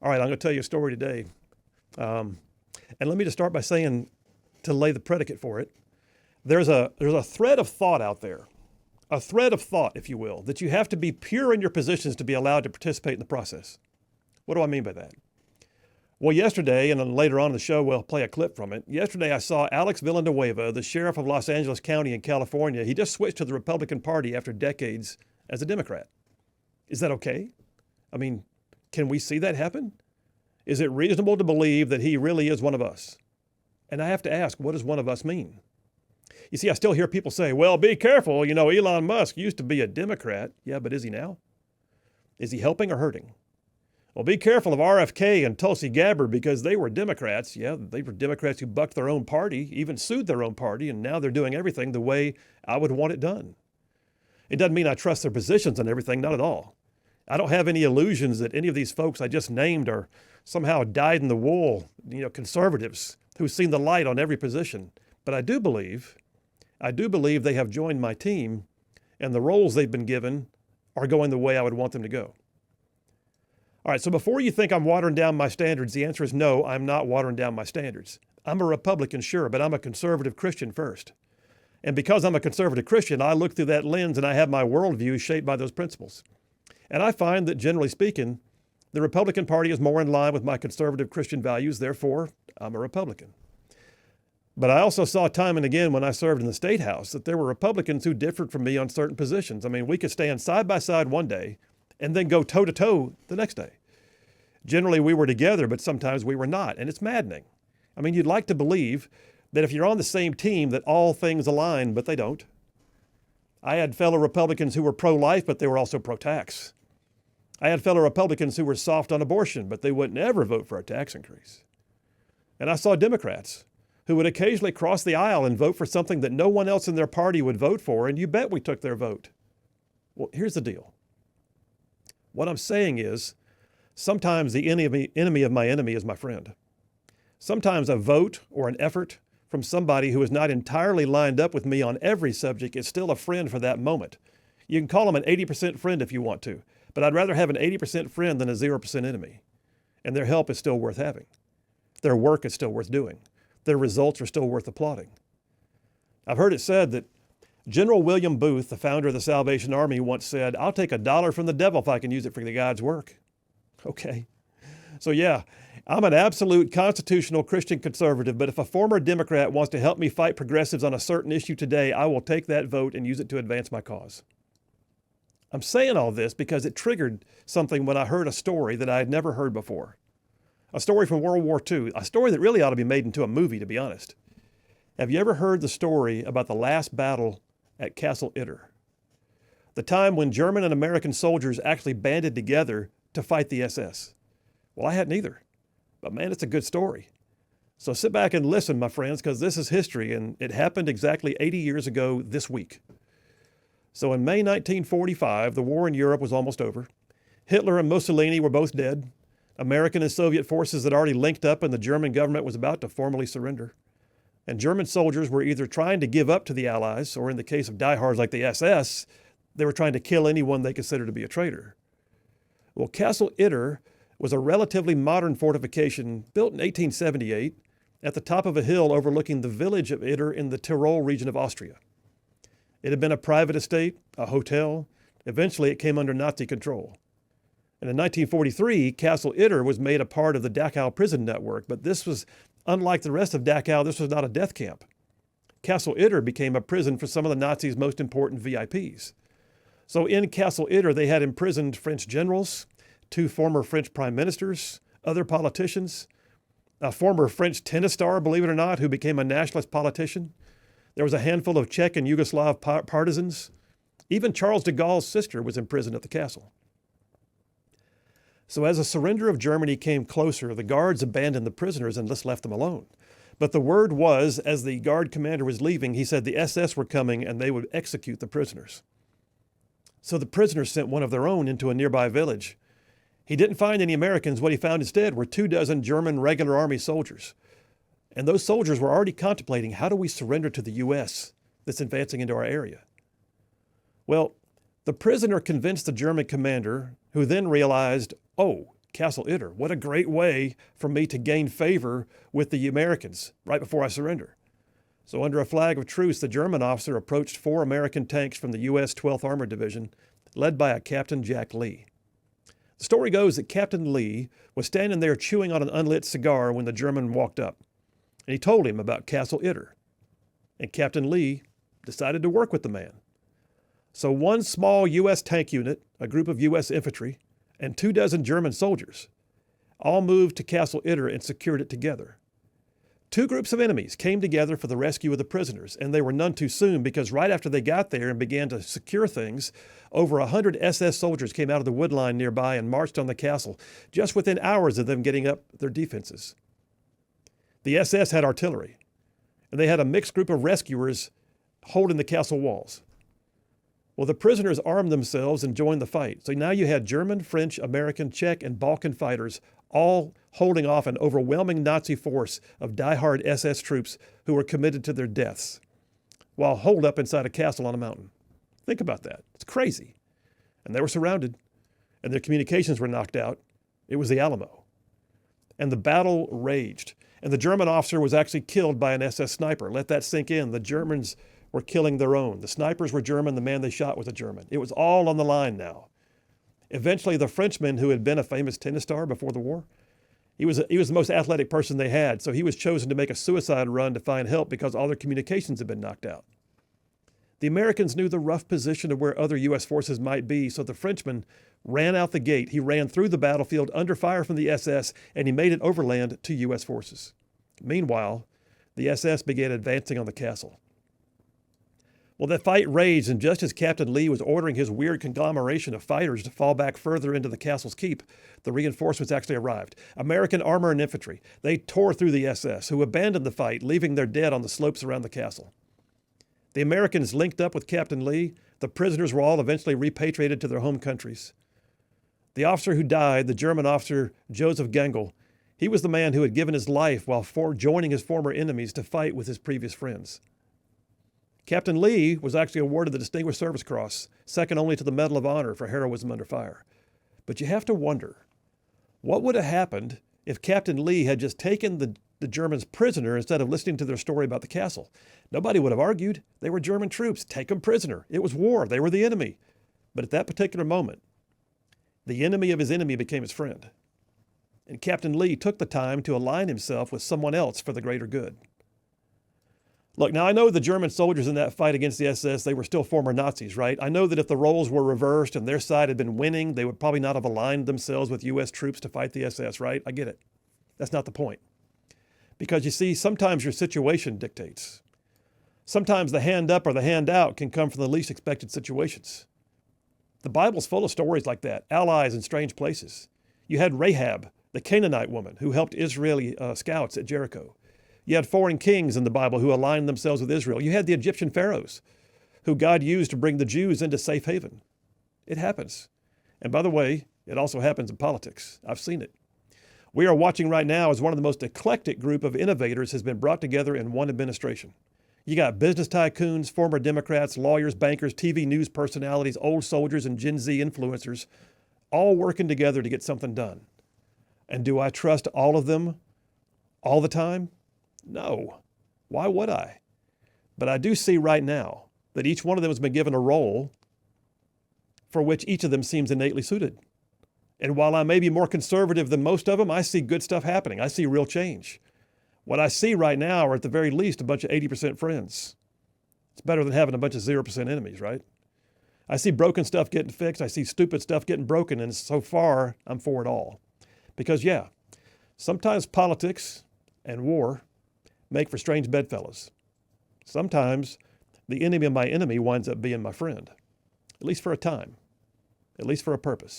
All right, I'm going to tell you a story today. And let me just start by saying, to lay the predicate for it, there's a thread of thought out there, a thread of thought, if you will, that you have to be pure in your positions to be allowed to participate in the process. What do I mean by that? Well, yesterday, and then later on in the show, we'll play a clip from it. Yesterday, I saw Alex Villanueva, the sheriff of Los Angeles County in California. He just switched to the Republican Party after decades as a Democrat. Is that okay? I mean, can we see that happen? Is it reasonable to believe that he really is one of us? And I have to ask, what does one of us mean? You see, I still hear people say, well, be careful. You know, Elon Musk used to be a Democrat. Yeah, but is he now? Is he helping or hurting? Well, be careful of RFK and Tulsi Gabbard because they were Democrats. Yeah, they were Democrats who bucked their own party, even sued their own party, and now they're doing everything the way I would want it done. It doesn't mean I trust their positions on everything, not at all. I don't have any illusions that any of these folks I just named are somehow dyed-in-the-wool, conservatives who've seen the light on every position. But I do believe they have joined my team, and the roles they've been given are going the way I would want them to go. All right, so before you think I'm watering down my standards, the answer is no, I'm not watering down my standards. I'm a Republican, sure, but I'm a conservative Christian first. And because I'm a conservative Christian, I look through that lens and I have my worldview shaped by those principles. And I find that, generally speaking, the Republican Party is more in line with my conservative Christian values, therefore, I'm a Republican. But I also saw time and again when I served in the State House that there were Republicans who differed from me on certain positions. I mean, we could stand side by side one day and then go toe-to-toe the next day. Generally, we were together, but sometimes we were not, and it's maddening. I mean, you'd like to believe that if you're on the same team that all things align, but they don't. I had fellow Republicans who were pro-life, but they were also pro-tax. I had fellow Republicans who were soft on abortion, but they would never vote for a tax increase. And I saw Democrats who would occasionally cross the aisle and vote for something that no one else in their party would vote for, and you bet we took their vote. Well, here's the deal. What I'm saying is, sometimes the enemy of my enemy is my friend. Sometimes a vote or an effort from somebody who is not entirely lined up with me on every subject is still a friend for that moment. You can call them an 80% friend if you want to, but I'd rather have an 80% friend than a 0% enemy. And their help is still worth having. Their work is still worth doing. Their results are still worth applauding. I've heard it said that General William Booth, the founder of the Salvation Army, once said, "I'll take $1 from the devil if I can use it for the God's work." Okay. So yeah, I'm an absolute constitutional Christian conservative, but if a former Democrat wants to help me fight progressives on a certain issue today, I will take that vote and use it to advance my cause. I'm saying all this because it triggered something when I heard a story that I had never heard before. A story from World War II, a story that really ought to be made into a movie, to be honest. Have you ever heard the story about the last battle at Castle Itter? The time when German and American soldiers actually banded together to fight the SS. Well, I hadn't either. But man, it's a good story. So sit back and listen, my friends, because this is history, and it happened exactly 80 years ago this week. So in May 1945, the war in Europe was almost over. Hitler and Mussolini were both dead. American and Soviet forces had already linked up, and the German government was about to formally surrender. And German soldiers were either trying to give up to the Allies, or in the case of diehards like the SS, they were trying to kill anyone they considered to be a traitor. Well, Castle Itter was a relatively modern fortification built in 1878 at the top of a hill overlooking the village of Itter in the Tyrol region of Austria. It had been a private estate, a hotel. Eventually, it came under Nazi control. And in 1943, Castle Itter was made a part of the Dachau prison network, but this was, unlike the rest of Dachau, this was not a death camp. Castle Itter became a prison for some of the Nazis' most important VIPs. So in Castle Itter, they had imprisoned French generals, 2 former French prime ministers, other politicians, a former French tennis star, believe it or not, who became a nationalist politician. There was a handful of Czech and Yugoslav partisans. Even Charles de Gaulle's sister was imprisoned at the castle. So as the surrender of Germany came closer, the guards abandoned the prisoners and just left them alone. But the word was, as the guard commander was leaving, he said the SS were coming and they would execute the prisoners. So the prisoners sent one of their own into a nearby village. He didn't find any Americans. What he found instead were 24 German regular army soldiers. And those soldiers were already contemplating, how do we surrender to the U.S. that's advancing into our area? Well, the prisoner convinced the German commander, who then realized, oh, Castle Itter. What a great way for me to gain favor with the Americans right before I surrender. So under a flag of truce, the German officer approached 4 American tanks from the U.S. 12th Armored Division, led by a Captain Jack Lee. The story goes that Captain Lee was standing there chewing on an unlit cigar when the German walked up, and he told him about Castle Itter. And Captain Lee decided to work with the man. So 1 small U.S. tank unit, a group of U.S. infantry, and 24 German soldiers all moved to Castle Itter and secured it together. 2 groups of enemies came together for the rescue of the prisoners, and they were none too soon because right after they got there and began to secure things, over 100 SS soldiers came out of the wood line nearby and marched on the castle, just within hours of them getting up their defenses. The SS had artillery, and they had a mixed group of rescuers holding the castle walls. Well, the prisoners armed themselves and joined the fight. So now you had German, French, American, Czech, and Balkan fighters all holding off an overwhelming Nazi force of die-hard SS troops who were committed to their deaths while holed up inside a castle on a mountain. Think about that. It's crazy. And they were surrounded, and their communications were knocked out. It was the Alamo. And the battle raged. And the German officer was actually killed by an SS sniper. Let that sink in. The Germans were killing their own. The snipers were German. The man they shot was a German. It was all on the line now. Eventually, the Frenchman, who had been a famous tennis star before the war, he was the most athletic person they had, so he was chosen to make a suicide run to find help because all their communications had been knocked out. The Americans knew the rough position of where other U.S. forces might be, so the Frenchman ran out the gate. He ran through the battlefield under fire from the SS, and he made it overland to U.S. forces. Meanwhile, the SS began advancing on the castle. Well, that fight raged, and just as Captain Lee was ordering his weird conglomeration of fighters to fall back further into the castle's keep, the reinforcements actually arrived. American armor and infantry. They tore through the SS, who abandoned the fight, leaving their dead on the slopes around the castle. The Americans linked up with Captain Lee. The prisoners were all eventually repatriated to their home countries. The officer who died, the German officer Joseph Gengel, he was the man who had given his life while joining his former enemies to fight with his previous friends. Captain Lee was actually awarded the Distinguished Service Cross, second only to the Medal of Honor for heroism under fire. But you have to wonder, what would have happened if Captain Lee had just taken the Germans prisoner instead of listening to their story about the castle? Nobody would have argued. They were German troops. Take them prisoner. It was war. They were the enemy. But at that particular moment, the enemy of his enemy became his friend. And Captain Lee took the time to align himself with someone else for the greater good. Look, now I know the German soldiers in that fight against the SS, they were still former Nazis, right? I know that if the roles were reversed and their side had been winning, they would probably not have aligned themselves with U.S. troops to fight the SS, right? I get it. That's not the point. Because you see, sometimes your situation dictates. Sometimes the hand up or the hand out can come from the least expected situations. The Bible's full of stories like that, allies in strange places. You had Rahab, the Canaanite woman who helped Israeli scouts at Jericho. You had foreign kings in the Bible who aligned themselves with Israel. You had the Egyptian pharaohs who God used to bring the Jews into safe haven. It happens. And by the way, it also happens in politics. I've seen it. We are watching right now as one of the most eclectic group of innovators has been brought together in one administration. You got business tycoons, former Democrats, lawyers, bankers, TV news personalities, old soldiers, and Gen Z influencers all working together to get something done. And do I trust all of them all the time? No. Why would I? But I do see right now that each one of them has been given a role for which each of them seems innately suited. And while I may be more conservative than most of them, I see good stuff happening. I see real change. What I see right now are at the very least a bunch of 80% friends. It's better than having a bunch of 0% enemies, right? I see broken stuff getting fixed. I see stupid stuff getting broken. And so far, I'm for it all. Because, yeah, sometimes politics and war make for strange bedfellows. Sometimes the enemy of my enemy winds up being my friend, at least for a time, at least for a purpose.